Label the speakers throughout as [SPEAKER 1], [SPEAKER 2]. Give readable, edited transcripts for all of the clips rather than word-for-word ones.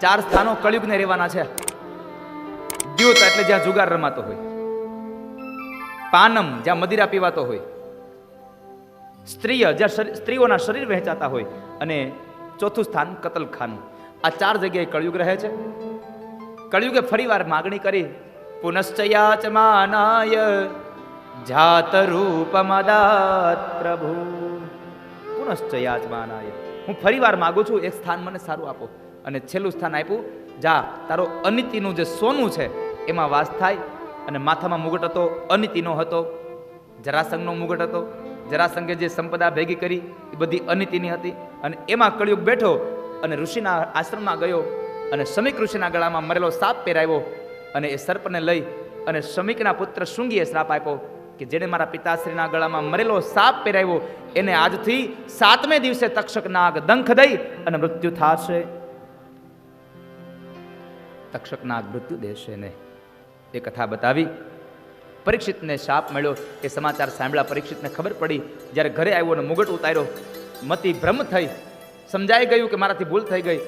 [SPEAKER 1] ચાર સ્થાનો કળિયુગને રહેવાના છે. દ્યુત એટલે જ્યાં જુગાર રમાતો હોય, પાનમ જ્યાં મદિરા પીવાતો હોય, સ્ત્રીય જ્યાં સ્ત્રીઓના શરીર વહેંચાતા હોય, અને ચોથું સ્થાન કતલખાનું. આ ચાર જગ્યાએ કળિયુગ રહે છે. કળિયુગે ફરીવાર માગણી કરી, પુનશ્ચયાચમાનાય જાત રૂપમદાત પ્રભુ. પુનશ્ચયાચમાનાય, હું ફરીવાર માગું છું, એક સ્થાન મને સારું આપો. અને છેલ્લું સ્થાન આપ્યું, જા તારો અનિતિનું જે સોનું છે એમાં વાસ થાય. અને માથામાં મુગટ હતો, અનિતિનો હતો. જરાસંઘનો મુગટ હતો. જરાસંઘે જે સંપદા ભેગી કરી એ બધી અનિતિની હતી. અને એમાં કળિયુગ બેઠો અને ઋષિના આશ્રમમાં ગયો અને શમિક ઋષિના ગળામાં મરેલો સાપ પહેરાવ્યો. અને એ સર્પને લઈ અને શમિકના પુત્ર શૃંગીએ શ્રાપ આપ્યો કે જેને મારા પિતાશ્રીના ગળામાં મરેલો સાપ પહેરાવ્યો એને આજથી 7મે દિવસે તક્ષક નાગ દંખ દઈ અને મૃત્યુ થશે. તક્ષક નાગ મૃત્યુ દેશે ને એ કથા બતાવી. પરીક્ષિતને શાપ મળ્યો. એ સમાચાર સાંભળ્યા. પરીક્ષિતને ખબર પડી. જ્યારે ઘરે આવ્યો અને મુગટ ઉતાર્યો, મતિ ભ્રમ થઈ, સમજાઈ ગયું કે મારાથી ભૂલ થઈ ગઈ.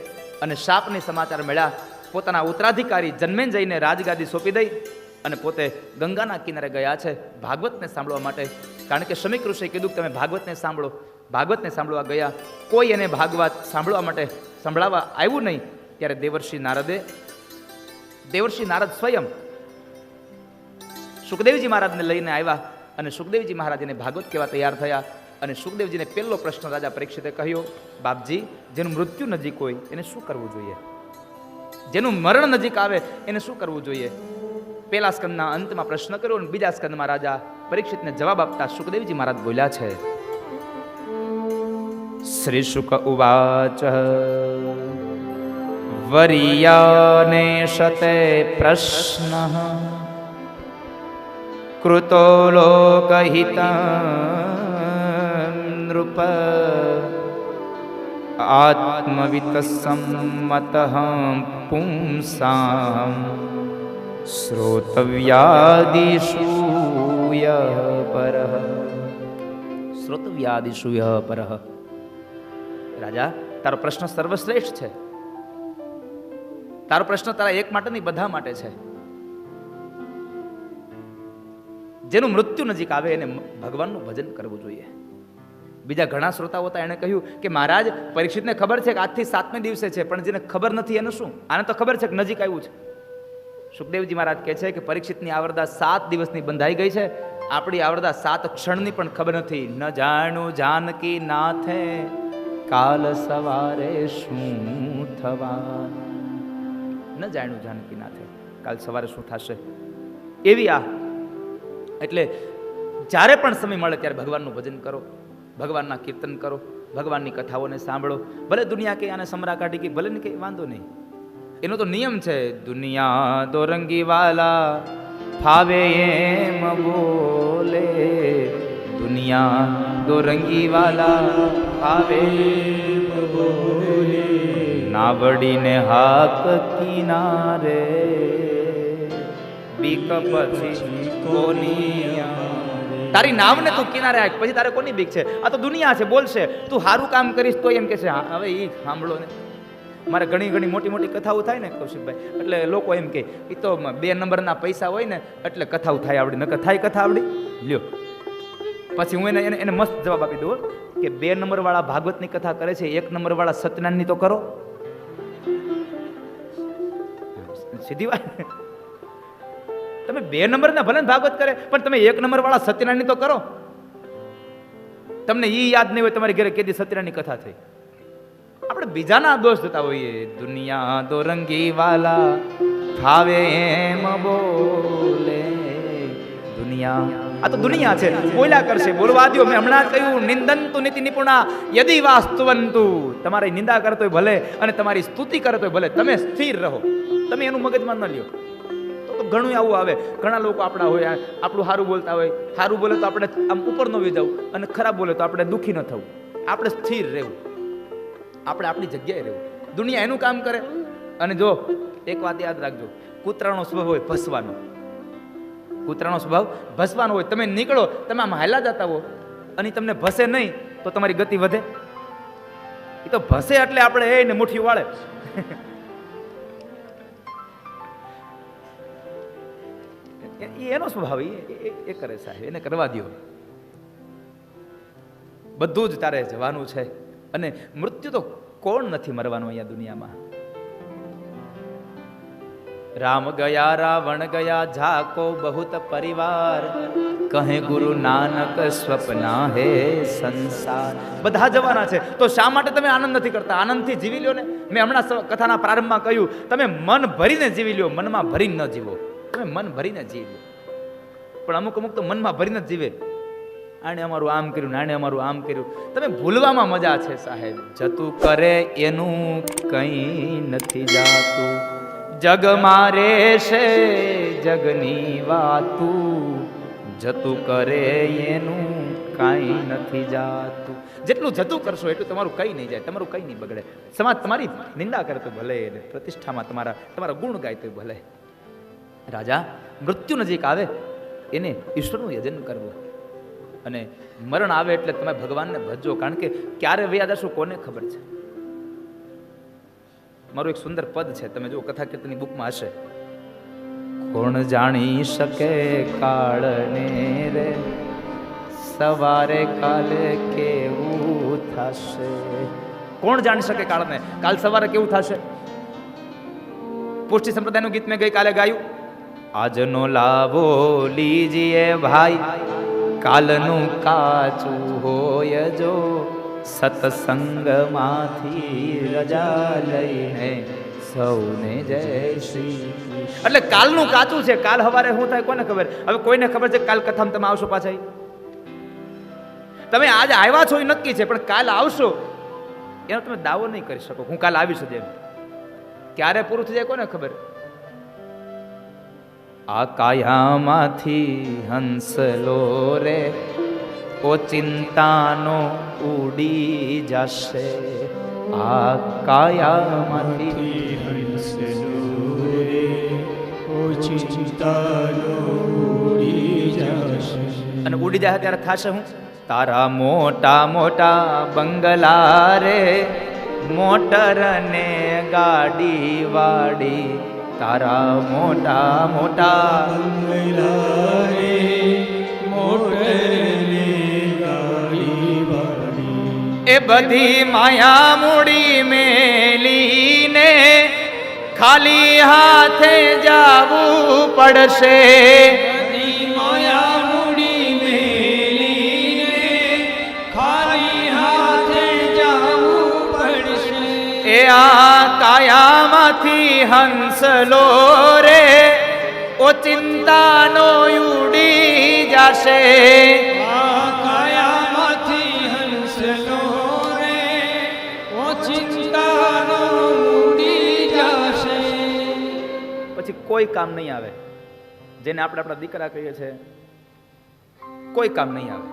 [SPEAKER 1] અને શાપની સમાચાર મળ્યા. પોતાના ઉત્તરાધિકારી જન્મેજયને રાજગાદી સોંપી દઈ અને પોતે ગંગાના કિનારે ગયા છે ભાગવતને સાંભળવા માટે. કારણ કે શમિક ઋષિએ કીધું કે તમે ભાગવતને સાંભળો. ભાગવતને સાંભળવા ગયા. કોઈ એને ભાગવત સાંભળવા માટે સંભળાવવા આવ્યું નહીં. ત્યારે દેવર્ષિ નારદ સ્વયં સુખદેવજી મહારાજને લઈને આવ્યા. અને સુખદેવજી મહારાજ એને ભાગવત કહેવા તૈયાર થયા. અને સુખદેવજીને પહેલો પ્રશ્ન રાજા પરીક્ષિતે કહ્યો, બાપજી, જેનું મૃત્યુ નજીક હોય એને શું કરવું જોઈએ? જેનું મરણ નજીક આવે એને શું કરવું જોઈએ? પહેલા સ્કંદના અંતમાં પ્રશ્ન કર્યો અને બીજા સ્કંદમાં રાજા પરીક્ષિતને જવાબ આપતા સુખદેવજી મહારાજ બોલ્યા છે, શ્રી શુક ઉવાચ વરિયાને શતે પ્રશ્ન કૃતો લોકહિતં નૃપ આત્મવિત સંમતઃ પુંસાં શ્રોતવ્યાદિષૂય પરઃ. શ્રોતવ્યાદિષૂય પરઃ. રાજા, તારો પ્રશ્ન સર્વશ્રેષ્ઠ છે. તારો પ્રશ્ન તારા એક માટે નહીં, બધા માટે છે. જેનું મૃત્યુ નજીક આવે એને ભગવાનનું ભજન કરવું જોઈએ. બીજા ઘણા શ્રોતાઓ હતા, એને કહ્યું કે મહારાજ, પરીક્ષિતને ખબર છે કે આજથી 7મે દિવસે છે, પણ જેને ખબર નથી એનું શું? આને તો ખબર છે કે નજીક આવ્યું છે. સુખદેવજી મહારાજ કહે છે કે પરીક્ષિતની આવરદા 7 દિવસની બંધાઈ ગઈ છે. આપણી આવરદા 7 ક્ષણની પણ ખબર નથી. ન જાણું જાનકી નાથે કાલ સવારે શું થવા. ન જાણ્યું જાનકી નાથે કાલ સવારે શું થશે. એવી આ એટલે જ્યારે પણ સમય મળે ત્યારે ભગવાનનું ભજન કરો, ભગવાનના કીર્તન કરો, ભગવાનની કથાઓને સાંભળો. ભલે દુનિયા કે આને સમરા કાઢી કે ભલે ને કે વાંધો નહીં, એનો તો નિયમ છે. દુનિયા દો રંગી વાલા ફાવે એમ બોલે, દુનિયા દો રંગી વાલા ફાવે એમ બોલે, નાવડીને હાક કિનારે બીક પછી કોની. તારી નાવને તું કિનારે આખ, પછી તારે કોની બીક છે? આ તો દુનિયા છે, બોલશે. તું સારું કામ કરીશ તો એમ કે છે હવે એ સાંભળો ને. મારે ઘણી મોટી મોટી કથાઓ થાય ને કૌશિકભાઈ, એટલે લોકો એમ કે એ તો 2 નંબરના પૈસા હોય ને એટલે કથાઓ થાય આવડી, નકર થાય કથા આવડી લ્યો. પછી હું એને મસ્ત જવાબ આપી દઉં કે 2 નંબર વાળા ભાગવતની કથા કરે છે, 1 નંબર વાળા સત્યનારાયણની તો કરો. સીધી વાત. તમે 2 નંબરના ભલે ભાગવત કરે, પણ તમે 1 નંબર વાળા સત્યનારાયણની તો કરો. તમને ઈ યાદ નહીં હોય તમારી ઘરે કેદી સત્યનારાયણની કથા થઈ. આપણે બીજાના દોષ જોતા હોઈએ. દુનિયા દો રંગી વાલા ફાવે એમ બોલે, દુનિયા આ તો દુનિયા છે, બોલ્યા કરશે, બોલવા દો. મેં હમણાં કહ્યું, નિંદંતુ નીતિ નિપુણા યદિ વાસ્તુવંતુ. તમારી નિંદા કરતો હોય ભલે અને તમારી સ્તુતિ કરતો હોય ભલે, તમે સ્થિર રહો. તમે એનું મગજમાં ન લ્યો. તો ઘણું આવું આવે. ઘણા લોકો આપણા હોય, આપણું સારું બોલતા હોય, સારું બોલે તો આપણે આમ ઉપર ન વી જવું, અને ખરાબ બોલે તો આપણે દુઃખી ન થવું. આપણે સ્થિર રહેવું, આપણે આપણી જગ્યાએ રહેવું. દુનિયા એનું કામ કરે. અને જો એક વાત યાદ રાખજો, કૂતરાનો સ્વભાવ હોય ભસવાનો. કૂતરાનો સ્વભાવ ભસવાનો હોય. તમે નીકળો, તમે આમ હાલા જતા હો અને તમને ભસે નહીં તો તમારી ગતિ વધે. એ તો ભસે એટલે આપણે એને મુઠ્ઠી વાળે. એનો સ્વભાવ એ કરે સાહેબ, એને કરવા દો. બધું જ તારે જવાનું છે અને મૃત્યુ તો કોણ નથી મરવાનું અહીંયા દુનિયામાં. રામ ગયા રાવણ ગયા ઝાકો બહુત પરિવાર, કહે ગુરુ નાનક સ્વપ્ના હે સંસાર. બધા જવાના છે તો શા માટે તમે આનંદ નથી કરતા? આનંદથી જીવી લ્યો ને. મેં હમણાં કથાના પ્રારંભમાં કહ્યું, તમે મન ભરીને જીવી લ્યો, મનમાં ભરીને ન જીવો. તમે મન ભરીને જીવો, પણ અમુક તો મનમાં ભરીને જ જીવે. આણે અમારું આમ કર્યું, આણે અમારું આમ કર્યું. તમે ભૂલવામાં મજા છે સાહેબ. જતું કરે એનું કંઈ નથી જાતું, જગ મારે છે જગની વાતું, જતું કરે એનું કાંઈ નથી જાતું. જેટલું જતું કરશો એટલું તમારું કંઈ નહીં જાય, તમારું કંઈ નહીં બગડે. સમાજ તમારી નિંદા કરે તો ભલે, પ્રતિષ્ઠામાં તમારા ગુણ ગાય તો ભલે. રાજા મૃત્યુ નજીક આવે એને ઈશ્વરનું યજન કરવું, અને મરણ આવે એટલે તમે ભગવાનને ભજજો, કારણ કે ક્યારે વયા જશું કોને ખબર છે. મારું એક સુંદર પદ છે, તમે જો કથા કીર્તનની બુકમાં હશે. કોણ જાણી શકે કાળને રે, સવારે કાલે કેવું થશે. કોણ જાણી શકે કાળને, કાલ સવારે કેવું થશે. પુષ્ટિ સંપ્રદાયનું ગીત મેં ગઈકાલે ગાયું. આજનો લાવો લીજીએ ભાઈ, કાલનું કાચું હોય જો, સત્સંગમાંથી રજા લઈને સૌને જય શ્રી. એટલે કાલનું કાચું છે, કાલ સવારે શું થાય કોને ખબર. હવે કોઈને ખબર છે કાલ કથામાં તમે આવશો પાછા? તમે આજે આવ્યા છો એ નક્કી છે, પણ કાલ આવશો એનો તમે દાવો નહીં કરી શકો હું કાલ આવીશ જ એમ. ક્યારે પૂરું થઈ જાય કોને ખબર. આ કાયામાંથી હંસલો રે, ઓ ચિંતાનો ઉડી જશે. આ કાયામાંથી હંસલો રે, ઓ ચિંતાનો ઉડી જશે. અને ઉડી જાય ત્યારે થશે હું. તારા મોટા મોટા બંગલા રે, મોટર ને ગાડી વાડી, તારા મોટા મોટા બંગલા રે, મોટર ને ગાડી વાડી, એ બધી માયા મૂડી મેલીને ખાલી હાથે જાવું પડશે. આ કાયામાંથી હંસલો રે, ઓ ચિંતાનો ઉડી જશે. આ કાયામાંથી હંસલો રે, ઓ ચિંતાનો ઉડી જશે. પછી કોઈ કામ નહીં આવે. જેને આપણે આપણા દીકરા કહીએ છીએ, કોઈ કામ નહીં આવે.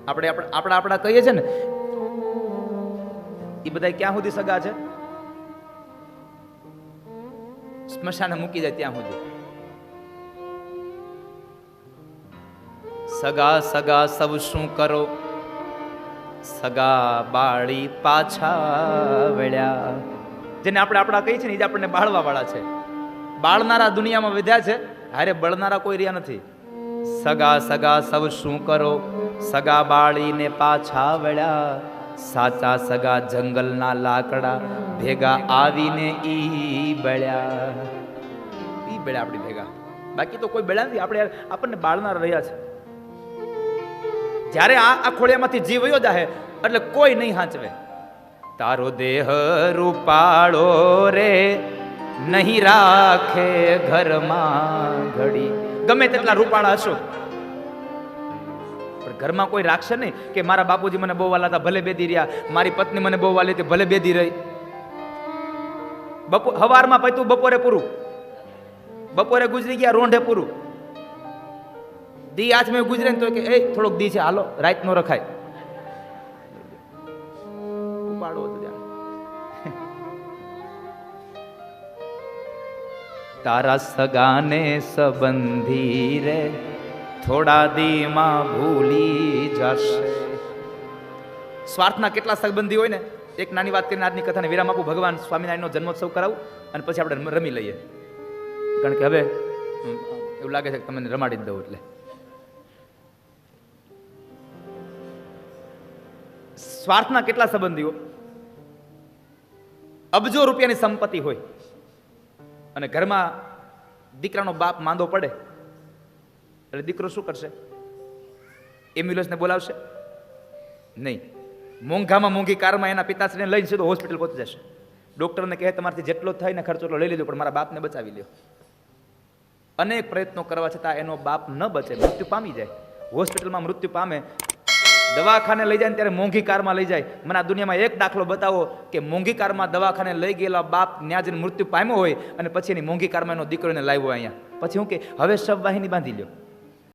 [SPEAKER 1] આપણે આપણા કહીએ છીએ ને, એ બધા ક્યાં સુધી સગા છે? સ્મશાને મૂકી જાય ત્યાં સુધી. સગા સગા સૌ શું કરો, સગા બાળી પાછા વળ્યા. જેને આપણે આપણા કહીએ છીએ ને, એ આપણને બાળવા વાળા છે. બાળનારા દુનિયામાં વધ્યા છે, હારે બળનારા કોઈ રહ્યા નથી. સગા સગા સૌ શું કરો, સગા બાળીને પાછા વળ્યા. સાચા સગા જંગલના લાકડા ભેગા આવીને ઈ બળ્યા. આપણી ભેગા, બાકી તો કોઈ બળ્યા નથી. આપણને બાળનાર રહ્યા છે. જ્યારે આ ખોળિયામાંથી જીવ વયો જાહે એટલે કોઈ નહીં હાંચવે. તારો દેહ રૂપાળો રે, નહીં રાખે ઘરમાં ઘડી. ગમે તેટલા રૂપાળા હશો, ઘરમાં કોઈ રાખશે નહીં કે મારા બાપુજી મને બહુ વાલા હતા, ભલે બેદી રહ્યા. મારી પત્ની મને બહુ વાલી હતી, ભલે બેદી રહી. હવારમાં પત્યું, બપોરે પૂરું. બપોરે ગુજરી ગયા, રોંઢે પૂરું. દી આચમે ગુજરે ને તો કે એ થોડોક દી છે, હાલો રાત નો રખાય. ઉપાડો તારા સગાને સંબંધી રે, થોડા દીમાં ભૂલી જશે. સ્વાર્થના કેટલા સંબંધી હોય ને. એક નાની વાત કરીને આજની કથાને વિરામ આપું. ભગવાન સ્વામિનારાયણનો જન્મોત્સવ કરાવું અને પછી આપણે રમી લઈએ. કારણ કે હવે એવું લાગે છે કે તમને રમાડી જ દઉં. એટલે સ્વાર્થના કેટલા સંબંધીઓ અબજો રૂપિયાની સંપત્તિ હોય અને ઘરમાં દીકરાનો બાપ માંદો પડે એટલે દીકરો શું કરશે? એમ્બ્યુલન્સને બોલાવશે નહીં. મોંઘામાં મોંઘી કારમાં એના પિતાશ્રીને લઈને સીધો હોસ્પિટલ પહોંચી જશે. ડૉક્ટરને કહે તમારાથી જેટલો થાય ને ખર્ચો એટલો લઈ લીધો, પણ મારા બાપને બચાવી લ્યો. અનેક પ્રયત્નો કરવા છતાં એનો બાપ ન બચે, મૃત્યુ પામી જાય. હોસ્પિટલમાં મૃત્યુ પામે, દવાખાને લઈ જાય ને ત્યારે મોંઘી કારમાં લઈ જાય. મને આ દુનિયામાં એક દાખલો બતાવો કે મોંઘી કારમાં દવાખાને લઈ ગયેલા બાપ ત્યાં જઈને મૃત્યુ પામ્યો હોય અને પછી એની મોંઘી કારમાં એનો દીકરો એને લાવ્યો અહીંયા. પછી હું કે હવે શબવાહિની બાંધી લ્યો.